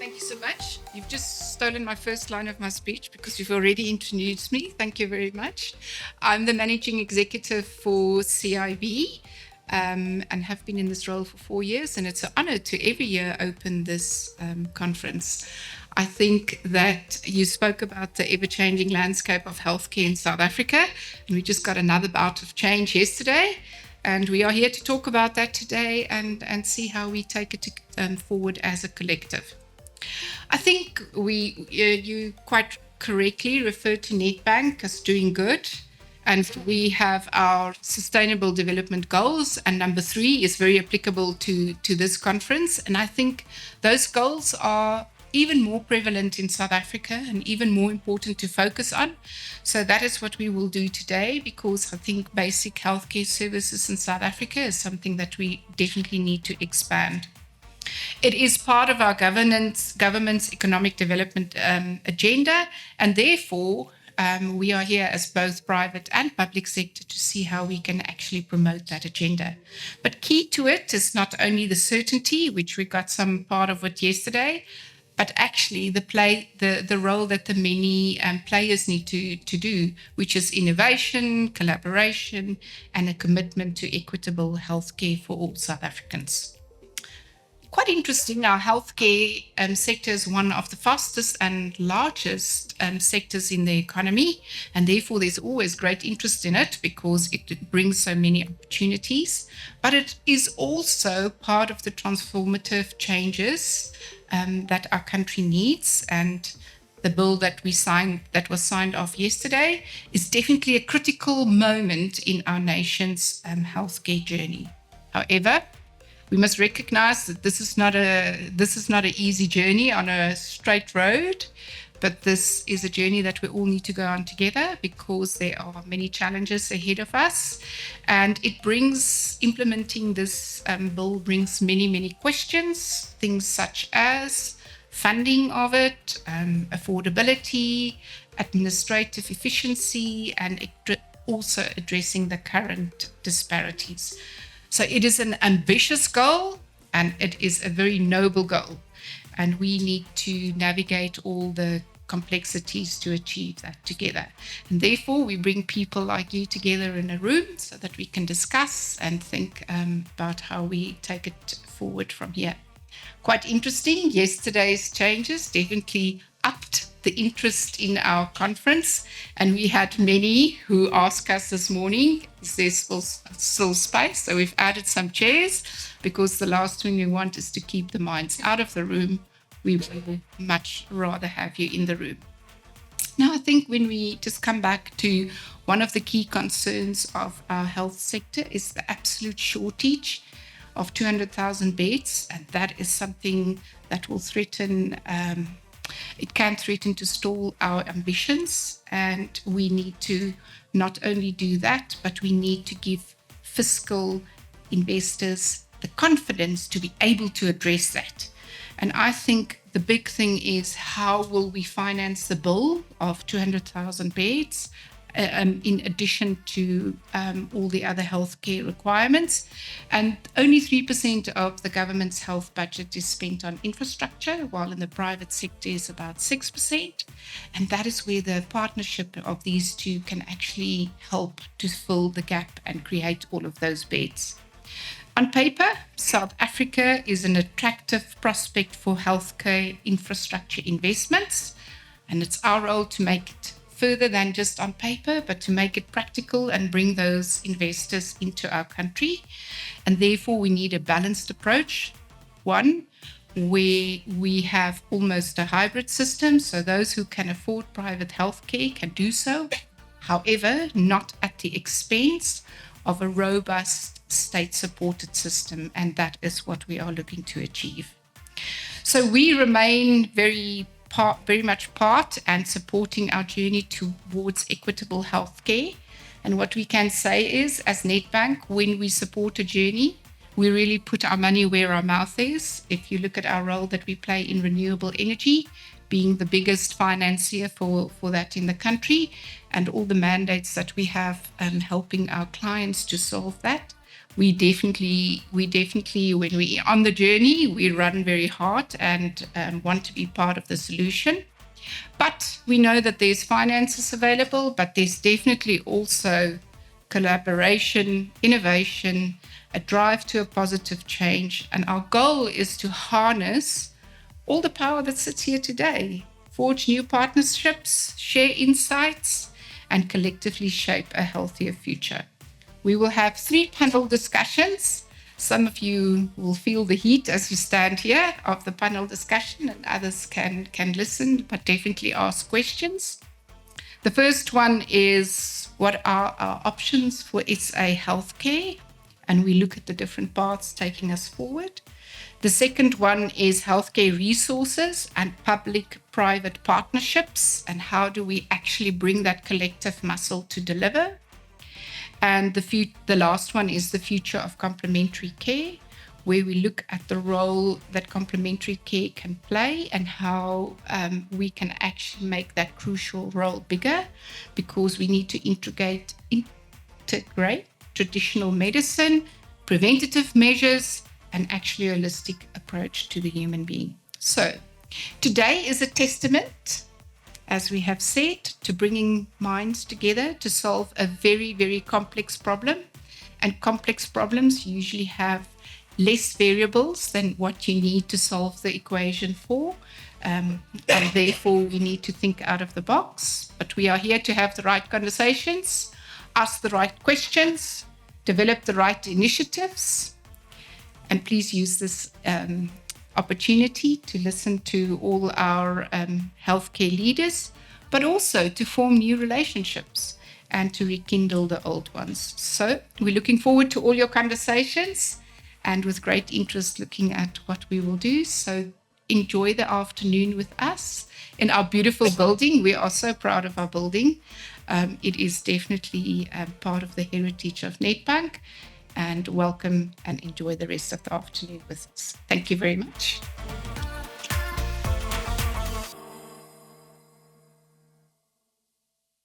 Thank you so much. You've just stolen my first line of my speech because you've already introduced me. Thank you very much. I'm the managing executive for CIB and have been in this role for 4 years. And it's an honor to every year open this conference. I think that you spoke about the ever-changing landscape of healthcare in South Africa, and we just got another bout of change yesterday. And we are here to talk about that today and see how we take it forward as a collective. I think you quite correctly referred to Nedbank as doing good. And we have our sustainable development goals. And number 3 is very applicable to this conference. And I think those goals are even more prevalent in South Africa and even more important to focus on. So that is what we will do today, because I think basic healthcare services in South Africa is something that we definitely need to expand. It is part of our government's economic development agenda, and therefore we are here as both private and public sector to see how we can actually promote that agenda. But key to it is not only the certainty, which we got some part of it yesterday, but actually the role that the many players need to do, which is innovation, collaboration, and a commitment to equitable healthcare for all South Africans. Quite interesting, our healthcare sector is one of the fastest and largest sectors in the economy, and therefore there's always great interest in it because it brings so many opportunities. But it is also part of the transformative changes that our country needs, and the bill that was signed off yesterday is definitely a critical moment in our nation's healthcare journey. However, we must recognize that this is not an easy journey on a straight road, but this is a journey that we all need to go on together because there are many challenges ahead of us. And implementing this bill brings many, many questions, things such as funding of it, affordability, administrative efficiency, and also addressing the current disparities. So it is an ambitious goal, and it is a very noble goal. And we need to navigate all the complexities to achieve that together. And therefore, we bring people like you together in a room so that we can discuss and think about how we take it forward from here. Quite interesting. Yesterday's changes definitely upped the interest in our conference, and we had many who asked us this morning, is there still space? So we've added some chairs, because the last thing we want is to keep the minds out of the room. We would much rather have you in the room. Now, I think when we just come back to one of the key concerns of our health sector is the absolute shortage of 200,000 beds, and that is something that will can threaten to stall our ambitions. And we need to not only do that, but we need to give fiscal investors the confidence to be able to address that. And I think the big thing is, how will we finance the bill of 200,000 beds in addition to all the other healthcare requirements? And only 3% of the government's health budget is spent on infrastructure, while in the private sector is about 6%. And that is where the partnership of these two can actually help to fill the gap and create all of those beds. On paper, South Africa is an attractive prospect for healthcare infrastructure investments, and it's our role to make it further than just on paper, but to make it practical and bring those investors into our country. And therefore, we need a balanced approach. One, where we have almost a hybrid system, so those who can afford private healthcare can do so. However, not at the expense of a robust state-supported system, and that is what we are looking to achieve. So we remain very much part and supporting our journey towards equitable healthcare. And what we can say is, as Nedbank, when we support a journey, we really put our money where our mouth is. If you look at our role that we play in renewable energy, being the biggest financier for that in the country, and all the mandates that we have helping our clients to solve that, we definitely, when we're on the journey, we run very hard and want to be part of the solution. But we know that there's finances available, but there's definitely also collaboration, innovation, a drive to a positive change. And our goal is to harness all the power that sits here today, forge new partnerships, share insights, and collectively shape a healthier future. We will have 3 panel discussions. Some of you will feel the heat as you stand here of the panel discussion, and others can listen, but definitely ask questions. The first one is, what are our options for SA healthcare? And we look at the different paths taking us forward. The second one is healthcare resources and public-private partnerships, and how do we actually bring that collective muscle to deliver? And the last one is the future of complementary care, where we look at the role that complementary care can play and how we can actually make that crucial role bigger, because we need to integrate traditional medicine, preventative measures, and actually a holistic approach to the human being. So today is a testament, as we have said, to bringing minds together to solve a very, very complex problem. And complex problems usually have less variables than what you need to solve the equation for. And therefore, we need to think out of the box. But we are here to have the right conversations, ask the right questions, develop the right initiatives. And please use this opportunity to listen to all our healthcare leaders, but also to form new relationships and to rekindle the old ones. So we're looking forward to all your conversations and with great interest looking at what we will do. So enjoy the afternoon with us in our beautiful building. We are so proud of our building. It is definitely part of the heritage of Nedbank. And welcome and enjoy the rest of the afternoon with us. Thank you very much.